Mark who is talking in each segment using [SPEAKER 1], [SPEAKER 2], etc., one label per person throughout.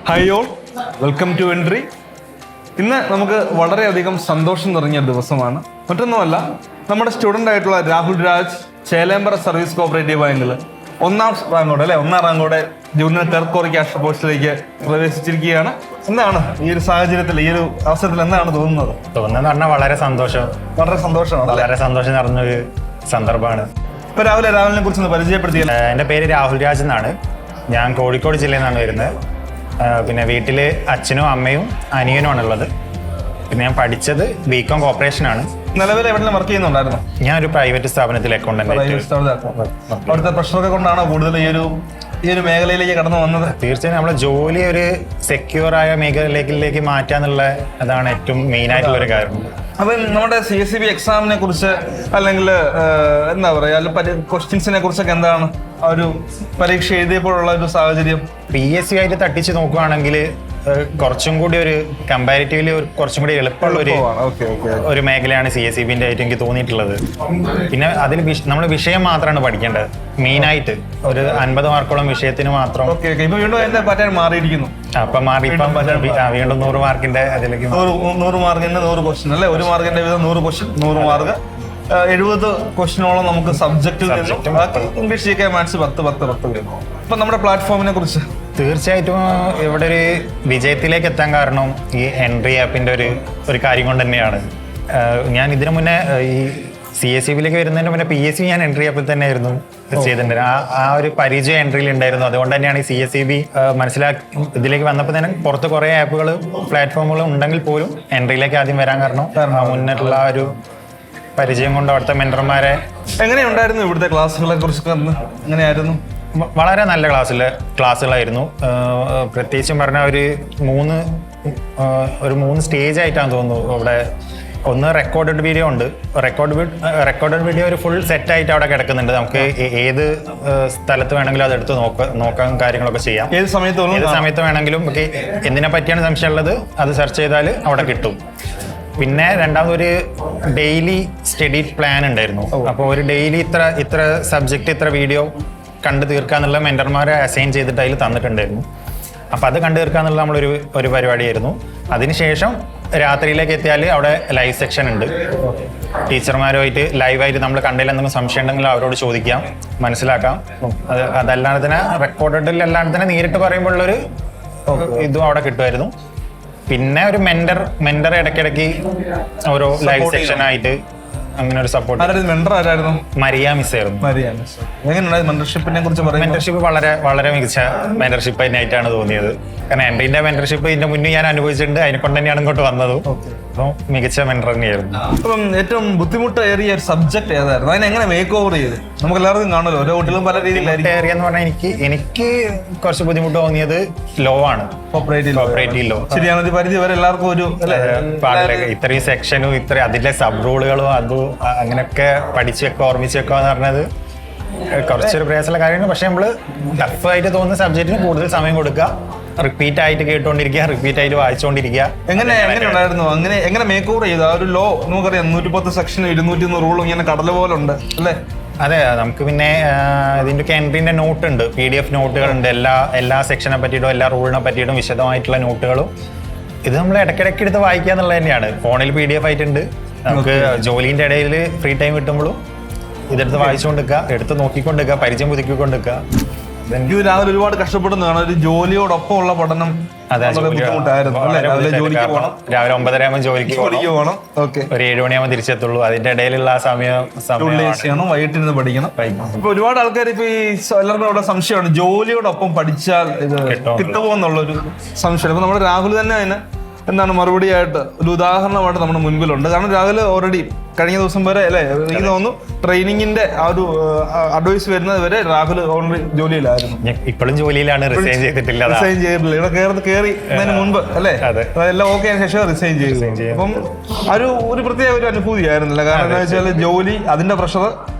[SPEAKER 1] Hi all, welcome to entry. ഇന്ന് നമുക്ക് വളരെയധികം സന്തോഷം നിറഞ്ഞ ദിവസമാണ്. മറ്റൊന്നുമല്ല, നമ്മുടെ സ്റ്റുഡൻ്റ് ആയിട്ടുള്ള രാഹുൽ രാജ് ചേലേമ്പ്ര സർവീസ് കോഓപ്പറേറ്റീവ് ബാങ്കിൽ ഒന്നാം റാങ്കോടെ ജൂനിയർ ക്ലർക്ക് ക്യാഷ് പോസ്റ്റിലേക്ക് പ്രവേശിച്ചിരിക്കുകയാണ്. എന്താണ് ഈ ഒരു സാഹചര്യത്തിൽ, ഈ ഒരു അവസരത്തിൽ എന്താണ് തോന്നുന്നത്?
[SPEAKER 2] പറഞ്ഞാൽ വളരെ സന്തോഷമാണ്. വളരെ സന്തോഷം നിറഞ്ഞൊരു സന്ദർഭമാണ്.
[SPEAKER 1] ഇപ്പൊ രാഹുലിനെ കുറിച്ച് ഒന്ന് പരിചയപ്പെടുത്തിയാൽ.
[SPEAKER 2] എൻ്റെ പേര് രാഹുൽ രാജ് എന്നാണ്. ഞാൻ കോഴിക്കോട് ജില്ലയിൽ നിന്നാണ് വരുന്നത്. പിന്നെ വീട്ടിൽ അച്ഛനും അമ്മയും അനിയനുമാണുള്ളത്. പിന്നെ ഞാൻ പഠിച്ചത് ബികോം കോർപ്പറേഷനാണ്.
[SPEAKER 1] നിലവിൽ എവിടെയും വർക്ക് ചെയ്യുന്നുണ്ടായിരുന്നു?
[SPEAKER 2] ഞാനൊരു പ്രൈവറ്റ് സ്ഥാപനത്തിൽ അക്കൗണ്ടന്റ്.
[SPEAKER 1] അവിടുത്തെ പ്രഷറൊക്കെ കൊണ്ടാണോ കൂടുതൽ ഈ ഒരു മേഖലയിലേക്ക് കടന്നു വന്നത്?
[SPEAKER 2] തീർച്ചയായും നമ്മളെ ജോലി ഒരു സെക്യൂർ ആയ മേഖലയിലേക്ക് മാറ്റാന്നുള്ള അതാണ് ഏറ്റവും മെയിൻ ആയിട്ടുള്ള ഒരു കാര്യം.
[SPEAKER 1] അപ്പം നമ്മുടെ CSEB എക്സാമിനെ കുറിച്ച് അല്ലെങ്കിൽ എന്താ പറയുക, ക്വസ്റ്റ്യൻസിനെ കുറിച്ചൊക്കെ എന്താണ് ആ ഒരു പരീക്ഷ എഴുതിയപ്പോഴുള്ള ഒരു സാഹചര്യം?
[SPEAKER 2] PSC ആയിട്ട് തട്ടിച്ച് നോക്കുകയാണെങ്കിൽ കുറച്ചും കൂടി ഒരു കമ്പാരിറ്റീവ്ലി കുറച്ചും കൂടി എളുപ്പമുള്ള ഒരു മേഖലയാണ് CSEB ആയിട്ട് എനിക്ക് തോന്നിയിട്ടുള്ളത്. പിന്നെ അതിൽ നമ്മൾ വിഷയം മാത്രമാണ് പഠിക്കേണ്ടത്. മെയിനായിട്ട് ഒരു 50 മാർക്കോളം വിഷയത്തിന് മാത്രം.
[SPEAKER 1] വീണ്ടും പാറ്റേൺ മാറിയിരിക്കുന്നു.
[SPEAKER 2] അപ്പൊ വീണ്ടും 100 മാർക്കിന്റെ അതിലേക്ക്
[SPEAKER 1] 100 മാർക്കിന്റെ 100 ക്വസ്റ്റ്യൻ അല്ലെ, 1 മാർക്കിന്റെ വീതം 100 ക്വസ്റ്റ്യൻ, 100 മാർക്ക്, 70 ക്വസ്റ്റ്യനോളം നമുക്ക് സബ്ജക്റ്റിൽ നിന്നും, ബാക്കി ഇംഗ്ലീഷ് GK മാത്സ് 10 വരുന്നു. അപ്പൊ നമ്മുടെ പ്ലാറ്റ്ഫോമിനെ കുറിച്ച്
[SPEAKER 2] തീർച്ചയായിട്ടും ഇവിടെ ഒരു വിജയത്തിലേക്ക് എത്താൻ കാരണം ഈ എൻട്രി ആപ്പിന്റെ ഒരു കാര്യം കൊണ്ട് തന്നെയാണ്. ഞാൻ ഇതിനു മുന്നേ ഈ CSEB വരുന്നതിന് മുന്നേ PSC ഞാൻ എൻട്രി ആപ്പിൽ തന്നെ ആയിരുന്നു ചെയ്തിട്ടുണ്ട്. ആ ഒരു പരിചയം എൻട്രിയിൽ ഉണ്ടായിരുന്നു. അതുകൊണ്ട് തന്നെയാണ് ഈ CSEB മനസ്സിലാക്കി ഇതിലേക്ക് വന്നപ്പോൾ തന്നെ പുറത്ത് കുറേ ആപ്പുകൾ പ്ലാറ്റ്ഫോമുകൾ ഉണ്ടെങ്കിൽ പോലും എൻട്രിയിലേക്ക് ആദ്യം വരാൻ കാരണം മുന്നിട്ടുള്ള ഒരു പരിചയം കൊണ്ട് അവിടുത്തെ മെന്റർമാരെ.
[SPEAKER 1] എങ്ങനെയുണ്ടായിരുന്നു ഇവിടുത്തെ ക്ലാസ്സുകളെ കുറിച്ചൊക്കെ? എങ്ങനെയായിരുന്നു?
[SPEAKER 2] വളരെ നല്ല ക്ലാസ്സുകളായിരുന്നു. പ്രത്യേകിച്ചും പറഞ്ഞാൽ ഒരു മൂന്ന് സ്റ്റേജ് ആയിട്ടാണ് തോന്നുന്നു. ഇവിടെ ഒന്ന് റെക്കോർഡഡ് വീഡിയോ ഉണ്ട്. റെക്കോർഡഡ് വീഡിയോ ഒരു ഫുൾ സെറ്റ് ആയിട്ട് അവിടെ കിടക്കുന്നുണ്ട്. നമുക്ക് ഏത് സ്ഥലത്ത് വേണമെങ്കിലും അതെടുത്ത് നോക്കാൻ കാര്യങ്ങളൊക്കെ ചെയ്യാം.
[SPEAKER 1] ഏത് സമയത്ത്
[SPEAKER 2] വേണമെങ്കിലും എന്തിനെ പറ്റിയാണ് സംശയമുള്ളത് അത് സെർച്ച് ചെയ്താൽ അവിടെ കിട്ടും. പിന്നെ രണ്ടാമതൊരു ഡെയിലി സ്റ്റഡി പ്ലാൻ ഉണ്ടായിരുന്നു. അപ്പോൾ ഒരു ഡെയിലി ഇത്ര സബ്ജക്റ്റ് ഇത്ര വീഡിയോ കണ്ടു തീർക്കാന്നുള്ള മെന്റർമാരെ അസൈൻ ചെയ്തിട്ട് അതിൽ തന്നിട്ടുണ്ടായിരുന്നു. അപ്പം അത് കണ്ടു തീർക്കാന്നുള്ള ഒരു പരിപാടിയായിരുന്നു. അതിനുശേഷം രാത്രിയിലേക്ക് എത്തിയാൽ അവിടെ ലൈവ് സെക്ഷൻ ഉണ്ട്. ടീച്ചർമാരുമായിട്ട് ലൈവായിട്ട് നമ്മൾ കണ്ടതിൽ എന്തെങ്കിലും സംശയം ഉണ്ടെങ്കിൽ അവരോട് ചോദിക്കാം, മനസ്സിലാക്കാം. അതല്ലാതെ തന്നെ റെക്കോർഡഡിൽ അല്ലാതെ തന്നെ നേരിട്ട് പറയുമ്പോഴുള്ളൊരു ഇതും അവിടെ കിട്ടുമായിരുന്നു. പിന്നെ ഒരു മെന്റർ ഇടയ്ക്കിടയ്ക്ക് ഓരോ ലൈവ് സെക്ഷൻ ആയിട്ട് അങ്ങനെ ഒരു സപ്പോർട്ട്.
[SPEAKER 1] മെന്റർ ആരായിരുന്നു?
[SPEAKER 2] മരിയ മിസ് ആയിരുന്നു. മെന്റർഷിപ്പ് വളരെ വളരെ മികച്ച മെന്റർഷിപ്പ് ആയിട്ടാണ് തോന്നിയത്. കാരണം എന്റെ മെന്റർഷിപ്പ് ഇതിന്റെ മുന്നേ ഞാൻ അനുഭവിച്ചിട്ടുണ്ട്. അതിനെ കൊണ്ട് തന്നെയാണ് ഇങ്ങോട്ട് വന്നതും. അപ്പം മികച്ച മെന്റർ തന്നെയായിരുന്നു.
[SPEAKER 1] അപ്പം ഏറ്റവും ബുദ്ധിമുട്ടേറിയ ഒരു സബ്ജക്ട് ഏതായിരുന്നു? അതിനെ എങ്ങനെ മേക്ക് ഓവർ ചെയ്ത്? നമുക്ക് എല്ലാവർക്കും കാണുമല്ലോ, ഓരോ കുട്ടികളും പല രീതിയിലായിരിക്കും.
[SPEAKER 2] ഏറിയ എന്ന് പറഞ്ഞാൽ എനിക്ക് കുറച്ച് ബുദ്ധിമുട്ട് തോന്നിയത് ലോ ആണ്. Cooperative law.
[SPEAKER 1] ശരിയാണ്. പരിധി വരെ എല്ലാവർക്കും ഒരു
[SPEAKER 2] ഇത്രയും സെക്ഷനും അതിന്റെ സബ് റൂളുകളും അതും അങ്ങനെയൊക്കെ പഠിച്ചു വെക്കുക, ഓർമ്മിച്ച് വെക്കുക എന്ന് പറഞ്ഞത് കുറച്ചൊരു പ്രയാസമുള്ള കാര്യമാണ്. പക്ഷെ നമ്മള് ടഫായിട്ട് തോന്നുന്ന സബ്ജക്റ്റിന് കൂടുതൽ സമയം കൊടുക്കുക, റിപ്പീറ്റ് ആയിട്ട് കേട്ടുകൊണ്ടിരിക്കുക, റിപ്പീറ്റ് ആയിട്ട് വായിച്ചുകൊണ്ടിരിക്കുക.
[SPEAKER 1] എങ്ങനെ ഉണ്ടായിരുന്നു? എങ്ങനെ മേക്ക് ഓവർ ചെയ്തു? ആ ഒരു ലോ നമുക്കറിയാം, 110 സെക്ഷനും 201 റൂളും ഇങ്ങനെ കടല പോലെ ഉണ്ട് അല്ലേ?
[SPEAKER 2] അതെ, നമുക്ക് പിന്നെ ഇതിന്റെ എൻട്രിന്റെ നോട്ട് ഉണ്ട്, PDF നോട്ടുകളുണ്ട്. എല്ലാ സെക്ഷനെ പറ്റിയിട്ടും എല്ലാ റൂളിനെ പറ്റിയിട്ടും വിശദമായിട്ടുള്ള നോട്ടുകളും. ഇത് നമ്മൾ ഇടയ്ക്കിടയ്ക്ക് എടുത്ത് വായിക്കുക എന്നുള്ളത് തന്നെയാണ്. ഫോണിൽ PDF ആയിട്ടുണ്ട്. നമുക്ക് ജോലിന്റെ ഇടയിൽ ഫ്രീ ടൈം കിട്ടുമ്പോഴും ഇതെടുത്ത് വായിച്ചുകൊണ്ടിരിക്കുക, എടുത്ത് നോക്കിക്കൊണ്ടിരിക്കുക, പരിചയം പുതുക്കിക്കൊണ്ടിരിക്കുക.
[SPEAKER 1] രാവിലെ ഒരുപാട് കഷ്ടപ്പെടുന്നതാണ്. ഒരു ജോലിയോടൊപ്പം ഉള്ള പഠനം ബുദ്ധിമുട്ടായിരുന്നു.
[SPEAKER 2] രാവിലെ 9:30 ആകുമ്പോൾ ജോലിക്ക് പോകണം, ഒരു 7 മണിയാകുമ്പോൾ തിരിച്ചെത്തുള്ളൂ. അതിന്റെ ഇടയിലുള്ള ആ സമയം
[SPEAKER 1] വൈകിട്ടിരുന്ന് പഠിക്കണം. ഇപ്പൊ ഒരുപാട് ആൾക്കാർ ഇപ്പൊ ഈ എല്ലാവർക്കും അവിടെ സംശയമാണ്, ജോലിയോടൊപ്പം പഠിച്ചാൽ ഇത് കിട്ടുമോ എന്നുള്ളൊരു സംശയം. അപ്പൊ നമ്മുടെ രാഹുൽ തന്നെ അതിന് എന്താണ് മറുപടിയായിട്ട് ഒരു ഉദാഹരണമായിട്ട് നമ്മുടെ മുൻപിലുണ്ട്. കാരണം രാഹുൽ ഓൾറെഡി കഴിഞ്ഞ ദിവസം വരെ അല്ലെ, എനിക്ക് തോന്നുന്നു ട്രെയിനിങ്ങിന്റെ ആ ഒരു അഡ്വൈസ് വരുന്നത് വരെ രാഹുൽ ഓൾറെഡി ജോലിയിലായിരുന്നു.
[SPEAKER 2] ഇപ്പോഴും ജോലിയിലാണ്, റിസൈൻ ചെയ്തിട്ടില്ല.
[SPEAKER 1] ഇവിടെ കയറിയതിന് മുൻപ് അല്ലെ, എല്ലാം ഓക്കെ ആയതിനു ശേഷം റിസൈൻ ചെയ്തു. അപ്പം ഒരു പ്രത്യേക ഒരു അനുഭൂതിയായിരുന്നില്ല. കാരണം എന്താ വെച്ചാൽ ജോലി, അതിന്റെ പ്രഷർ,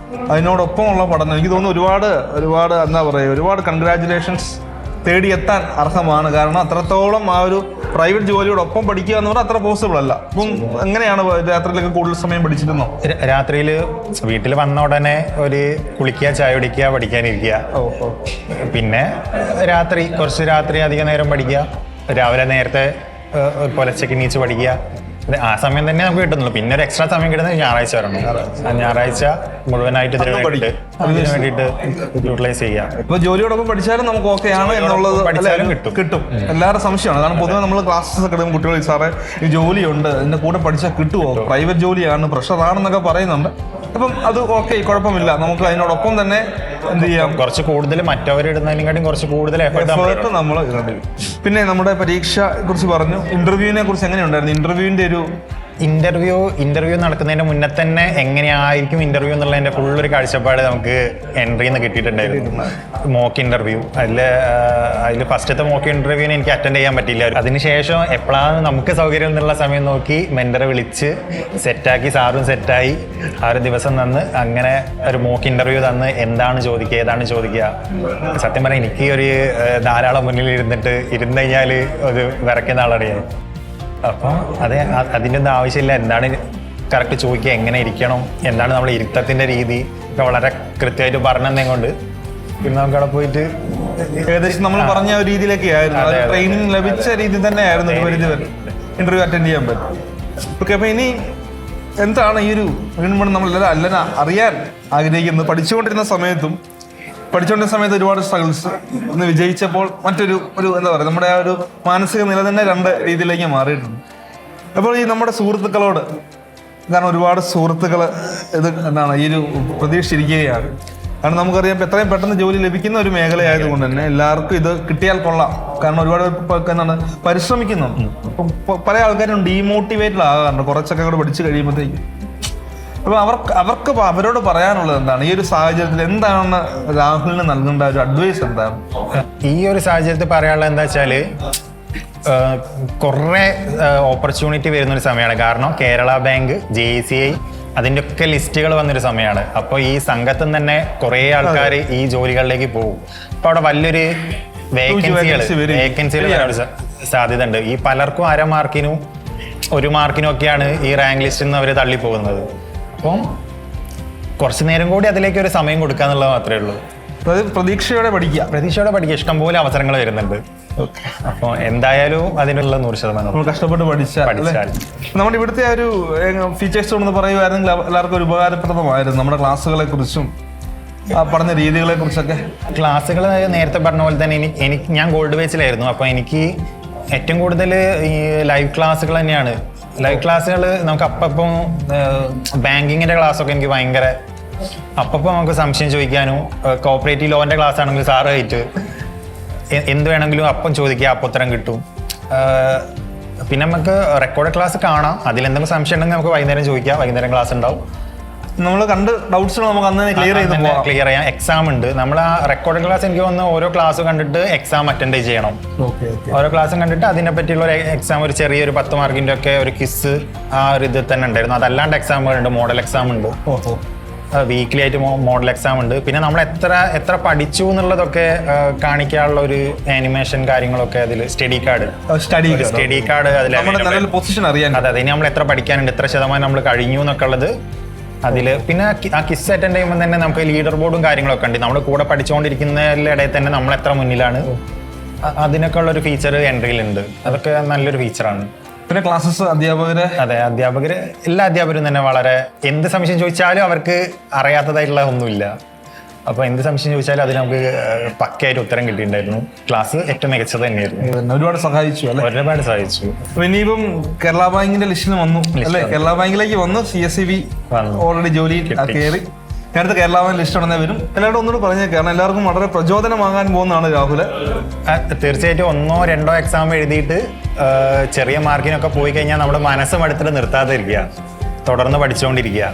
[SPEAKER 1] അതിനോടൊപ്പമുള്ള പഠനം. എനിക്ക് തോന്നുന്നു ഒരുപാട് എന്താ പറയുക, ഒരുപാട് കൺഗ്രാജുലേഷൻസ് തേടിയെത്താൻ അർഹമാണ്. കാരണം അത്രത്തോളം ആ ഒരു പ്രൈവറ്റ് ജോലിയോടൊപ്പം പഠിക്കുക എന്ന് പറഞ്ഞാൽ അത്ര പോസിബിൾ അല്ല. അപ്പം എങ്ങനെയാണ് രാത്രിയിലൊക്കെ കൂടുതൽ സമയം പഠിച്ചിരുന്നോ?
[SPEAKER 2] രാത്രിയിൽ വീട്ടിൽ വന്ന ഉടനെ ഒരു കുളിക്കുക, ചായ കുടിക്കുക, പഠിക്കാനിരിക്കുക. പിന്നെ രാത്രി അധിക നേരം പഠിക്കുക, രാവിലെ നേരത്തെ പുലച്ചയ്ക്ക് എണീച്ച് പഠിക്കുക. ആ സമയം തന്നെ നമുക്ക് കിട്ടുന്നുള്ളൂ. പിന്നെ ഒരു എക്സ്ട്രാ സമയം കിട്ടുന്നത് ഞായറാഴ്ച വരണം. ഞായറാഴ്ച മുഴുവനായിട്ട് ഇതിന് വേണ്ടിയിട്ട് യൂട്ടിലൈസ് ചെയ്യാം.
[SPEAKER 1] ഇപ്പൊ ജോലിയോടൊപ്പം പഠിച്ചാലും നമുക്ക് ഓക്കെ ആണ് എന്നുള്ളത്
[SPEAKER 2] പഠിച്ചാലും കിട്ടും.
[SPEAKER 1] എല്ലാവരുടെ സംശയമാണ്. കാരണം പൊതുവെ നമ്മൾ ക്ലാസ്സസ് ഒക്കെ എടുക്കും കുട്ടികൾ, സാറേ ഈ ജോലിയുണ്ട് ഇതിന്റെ കൂടെ പഠിച്ചാൽ കിട്ടുമോ, പ്രൈവറ്റ് ജോലിയാണ്, പ്രഷറാണെന്നൊക്കെ പറയുന്നുണ്ട്. അപ്പം അത് ഓക്കെ, കുഴപ്പമില്ല, നമുക്ക് അതിനോടൊപ്പം തന്നെ എന്ത് ചെയ്യാം,
[SPEAKER 2] കുറച്ച് കൂടുതൽ മറ്റവരിടുന്നതിനെക്കാട്ടും കുറച്ച് കൂടുതൽ എഫേർട്ട്
[SPEAKER 1] നമ്മൾ ഇടേണ്ടി വരും. പിന്നെ നമ്മുടെ പരീക്ഷയെ കുറിച്ച് പറഞ്ഞു, ഇന്റർവ്യൂവിനെ കുറിച്ച് എങ്ങനെയുണ്ടായിരുന്നു? ഇന്റർവ്യൂവിന്റെ ഒരു
[SPEAKER 2] ഇന്റർവ്യൂ നടക്കുന്നതിന്റെ മുന്നേ തന്നെ എങ്ങനെയായിരിക്കും ഇന്റർവ്യൂ എന്നുള്ളതിന്റെ ഫുള്ളൊരു കാഴ്ചപ്പാട് നമുക്ക് എൻട്രിന്ന് കിട്ടിയിട്ടുണ്ടായിരുന്നു. മോക്ക് ഇന്റർവ്യൂ, അതിൽ ഫസ്റ്റത്തെ മോക്ക് ഇന്റർവ്യൂവിന് എനിക്ക് അറ്റൻഡ് ചെയ്യാൻ പറ്റിയില്ല. അതിനുശേഷം എപ്പോഴാണ് നമുക്ക് സൗകര്യം എന്നുള്ള സമയം നോക്കി മെന്ററെ വിളിച്ച് സെറ്റാക്കി, സാറും സെറ്റായി ആ ഒരു ദിവസം തന്ന് അങ്ങനെ ഒരു മോക്ക് ഇന്റർവ്യൂ തന്ന് ഏതാണ് ചോദിക്കുക. സത്യം പറഞ്ഞാൽ എനിക്ക് ഒരു ധാരാളം മുന്നിൽ ഇരുന്ന് കഴിഞ്ഞാൽ ഒരു വിറയ്ക്കുന്ന ആളാണ് ഞാൻ. അപ്പം അതിൻ്റെ ഒന്നും ആവശ്യമില്ല. എന്താണ് കറക്റ്റ് ചോദിക്കുക, എങ്ങനെ ഇരിക്കണം, എന്താണ് നമ്മൾ ഇരുത്തത്തിൻ്റെ രീതി ഒക്കെ വളരെ കൃത്യമായിട്ട് പറഞ്ഞതേ കൊണ്ട് പിന്നെ നമുക്ക് അവിടെ പോയിട്ട്
[SPEAKER 1] ഏകദേശം നമ്മൾ പറഞ്ഞ ഒരു രീതിയിലൊക്കെ ആയിരുന്നു, ട്രെയിനിങ് ലഭിച്ച രീതി തന്നെ ആയിരുന്നു ഒരു പരിധി വരെ ഇന്റർവ്യൂ അറ്റൻഡ് ചെയ്യാൻ പറ്റും. ഓക്കെ, അപ്പൊ ഇനി എന്താണ് ഈ ഒരു വീണ്ടും നമ്മളെല്ലാവരും അല്ലന അറിയാൻ ആഗ്രഹിക്കുന്നത്? പഠിച്ചുകൊണ്ടിരുന്ന സമയത്ത് ഒരുപാട് സ്ട്രഗിൾസ്, ഒന്ന് വിജയിച്ചപ്പോൾ മറ്റൊരു എന്താ പറയുക, നമ്മുടെ ആ ഒരു മാനസിക നില തന്നെ രണ്ട് രീതിയിലേക്ക് മാറിയിട്ടുണ്ട്. അപ്പോൾ ഈ നമ്മുടെ സുഹൃത്തുക്കളോട്, കാരണം ഒരുപാട് സുഹൃത്തുക്കൾ ഇത് എന്താണ് ഈ ഒരു പ്രതീക്ഷിച്ചിരിക്കുകയാണ്. കാരണം നമുക്കറിയാം എത്രയും പെട്ടെന്ന് ജോലി ലഭിക്കുന്ന ഒരു മേഖലയായതുകൊണ്ട് തന്നെ എല്ലാവർക്കും ഇത് കിട്ടിയാൽ കൊള്ളാം. കാരണം ഒരുപാട് എന്താണ് പരിശ്രമിക്കുന്നുണ്ട്. അപ്പം പല ആൾക്കാരും ഡീമോട്ടിവേറ്റഡ് ആകാറുണ്ട് കുറച്ചൊക്കെ കൂടെ പഠിച്ചു കഴിയുമ്പോഴത്തേക്കും. അപ്പൊ അവരോട് പറയാനുള്ളത് എന്താണ്? ഈ ഒരു സാഹചര്യത്തിൽ എന്താണ് രാഹുലിന് നൽകേണ്ട ഒരു അഡ്വൈസ് എന്താണ്?
[SPEAKER 2] ഈ ഒരു സാഹചര്യത്തിൽ പറയാനുള്ളത് എന്താ വെച്ചാല്, കുറെ ഓപ്പർച്യൂണിറ്റി വരുന്നൊരു സമയമാണ്. കാരണം കേരള ബാങ്ക്, JCI അതിൻ്റെ ഒക്കെ ലിസ്റ്റുകൾ വന്നൊരു സമയമാണ്. അപ്പോൾ ഈ സംഘത്തിൽ നിന്ന് തന്നെ കുറേ ആൾക്കാർ ഈ ജോലികളിലേക്ക് പോകും. അപ്പോൾ അവിടെ വലിയൊരു വേക്കൻസികൾ വരാൻ സാധ്യത ഉണ്ട്. ഈ പലർക്കും 1/2 മാർക്കിനും 1 മാർക്കിനും ഒക്കെയാണ് ഈ റാങ്ക് ലിസ്റ്റിൽ നിന്ന് അവർ തള്ളിപ്പോകുന്നത്. അപ്പം കുറച്ച് നേരം കൂടി അതിലേക്ക് ഒരു സമയം കൊടുക്കുക എന്നുള്ളത് മാത്രമേ ഉള്ളൂ.
[SPEAKER 1] പ്രതീക്ഷയോടെ പഠിക്കുക.
[SPEAKER 2] ഇഷ്ടംപോലെ അവസരങ്ങൾ വരുന്നുണ്ട്. അപ്പോൾ എന്തായാലും അതിനുള്ള 100%
[SPEAKER 1] കഷ്ടപ്പെട്ട് പഠിച്ചാൽ നമ്മുടെ ഇവിടുത്തെ ഒരു ഫീച്ചേഴ്സ് എന്ന് പറയുമായിരുന്നെങ്കിൽ എല്ലാവർക്കും ഒരു ഉപകാരപ്രദമായിരുന്നു. നമ്മുടെ ക്ലാസ്സുകളെ കുറിച്ചും പഠന രീതികളെ കുറിച്ചൊക്കെ.
[SPEAKER 2] ക്ലാസ്സുകൾ നേരത്തെ പറഞ്ഞ പോലെ തന്നെ ഞാൻ ഗോൾഡ് ബേസിലായിരുന്നു. അപ്പോൾ എനിക്ക് ഏറ്റവും കൂടുതൽ ഈ ലൈവ് ക്ലാസ്സുകൾ തന്നെയാണ്. ലൈവ് ക്ലാസ്സുകൾ നമുക്ക് അപ്പം ബാങ്കിങ്ങിൻ്റെ ക്ലാസ്സൊക്കെ എനിക്ക് ഭയങ്കര അപ്പം നമുക്ക് സംശയം ചോദിക്കാനും, കോപ്പറേറ്റീവ് ലോൻ്റെ ക്ലാസ് ആണെങ്കിൽ സാറായിട്ട് എന്ത് വേണമെങ്കിലും അപ്പം ചോദിക്കുക, അപ്പം ഉത്തരം കിട്ടും. പിന്നെ നമുക്ക് റെക്കോർഡ് ക്ലാസ് കാണാം, അതിലെന്തെങ്കിലും സംശയം ഉണ്ടെങ്കിൽ നമുക്ക് വൈകുന്നേരം ചോദിക്കാം, വൈകുന്നേരം ക്ലാസ് ഉണ്ടാവും.
[SPEAKER 1] നമ്മൾ കണ്ട് ഡൗട്ട്സ് നമുക്ക് അന്ന് ക്ലിയർ
[SPEAKER 2] ചെയ്യാം. എക്സാം ഉണ്ട്. നമ്മൾ ആ റെക്കോർഡ് ക്ലാസ് എനിക്ക് വന്ന് ഓരോ ക്ലാസ് കണ്ടിട്ട് എക്സാം അറ്റൻഡ് ചെയ്യണം. ഓരോ ക്ലാസ്സും കണ്ടിട്ട് അതിനെ പറ്റിയുള്ള ഒരു എക്സാം, ഒരു ചെറിയൊരു 10 മാർക്കിൻ്റെ ഒക്കെ ഒരു ക്വിസ് ആ ഒരു ഇത് തന്നെ ഉണ്ടായിരുന്നു. അതല്ലാണ്ട് എക്സാമുകളുണ്ട്, മോഡൽ എക്സാം ഉണ്ട്, വീക്ക്ലി ആയിട്ട് മോഡൽ എക്സാം ഉണ്ട്. പിന്നെ നമ്മൾ എത്ര പഠിച്ചു എന്നുള്ളതൊക്കെ കാണിക്കാനുള്ള ഒരു ആനിമേഷൻ കാര്യങ്ങളൊക്കെ അതിൽ സ്റ്റഡി കാർഡ് അതിൽ അതെ, ഇനി നമ്മൾ എത്ര പഠിക്കാനുണ്ട്, എത്ര ശതമാനം നമ്മൾ കഴിഞ്ഞു എന്നൊക്കെ ഉള്ളത് അതിൽ. പിന്നെ ആ കിസ് അറ്റൻഡ് ചെയ്യുമ്പോൾ തന്നെ നമുക്ക് ലീഡർ ബോർഡും കാര്യങ്ങളൊക്കെ ഉണ്ട്. നമ്മൾ കൂടെ പഠിച്ചുകൊണ്ടിരിക്കുന്നതിനിടയിൽ തന്നെ നമ്മൾ എത്ര മുന്നിലാണ്, അതിനൊക്കെ ഉള്ള ഒരു ഫീച്ചർ എൻട്രിയിലുണ്ട്. അതൊക്കെ നല്ലൊരു ഫീച്ചറാണ്.
[SPEAKER 1] പിന്നെ ക്ലാസ്സസ്
[SPEAKER 2] അതെ, എല്ലാ അധ്യാപകരും തന്നെ വളരെ എന്ത് സംശയം ചോദിച്ചാലും അവർക്ക് അറിയാത്തതായിട്ടുള്ള ഒന്നുമില്ല. അപ്പോൾ എന്ത് സംശയം ചോദിച്ചാലും അതിന് നമുക്ക് പക്കയായിട്ട് ഉത്തരം കിട്ടിയിട്ടുണ്ടായിരുന്നു. ക്ലാസ് ഏറ്റവും മികച്ചത് തന്നെയായിരുന്നു.
[SPEAKER 1] ഒരുപാട് സഹായിച്ചു. ഇനിയിപ്പം കേരള ബാങ്കിന്റെ ലിസ്റ്റിൽ വന്നു അല്ലേ? കേരള ബാങ്കിലേക്ക് വന്നു, CSEB ഓൾറെഡി ജോലി കയറി. നേരത്തെ കേരള ബാങ്ക് ലിസ്റ്റ് ഉടനെ വരും. എല്ലാവരും ഒന്നുകൂടി പറഞ്ഞേ, കാരണം എല്ലാവർക്കും വളരെ പ്രചോദനമാകാൻ പോകുന്നതാണ് രാഹുൽ.
[SPEAKER 2] തീർച്ചയായിട്ടും 1 or 2 എക്സാം എഴുതിയിട്ട് ചെറിയ മാർക്കിനൊക്കെ പോയി കഴിഞ്ഞാൽ നമ്മുടെ മനസ്സ് മടുത്തിട്ട് നിർത്താതെ ഇരിക്കുക, തുടർന്ന് പഠിച്ചുകൊണ്ടിരിക്കുക.